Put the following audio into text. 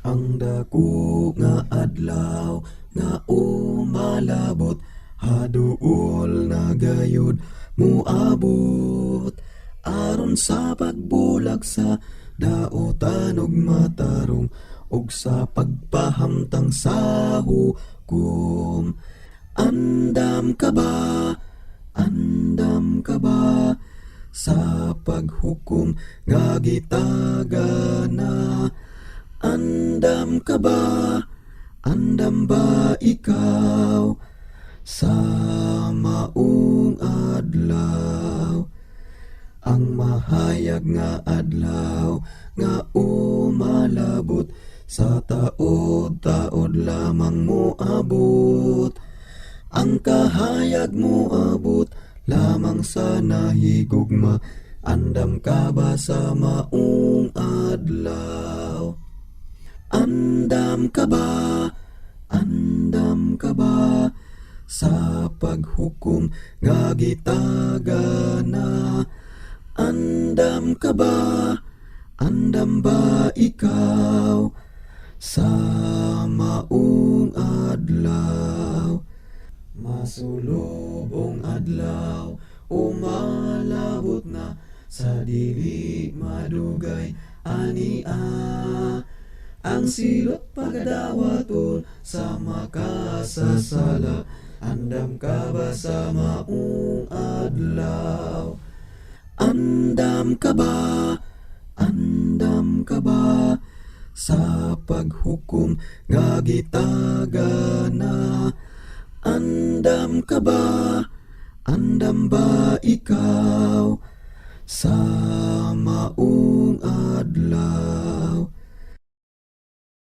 Ang dako nga adlaw nga umalabot, haduol na gayud muabot. Aron sa pagbulag sa daotan ug matarong, ug sa pagpahamtang sa hukom. Andam ka ba? Andam ka ba? Sa paghukom nga gitagana. Andam ka ba? Andam ba ikaw? Sa maong adlaw, ang mahayag nga adlaw nga umalabot, sa taod-taod lamang mo abot. Ang kahayag mo abot lamang sa nahigugma. Andam ka ba sa maong adlaw? Andam ka ba? Andam ka ba? Sa paghukom nga gitagana. Andam ka ba? Andam ba ikaw? Sa maong adlaw. Masulubong adlaw umalabot na, sa dili madugay ania. Ang silot pagadawaton sa makasasala. Andam ka ba sa maong adlaw? Andam ka ba? Andam ka ba? Sa paghukom nga gitagana. Andam ka ba? Andam ba ikaw? Sa maong adlaw.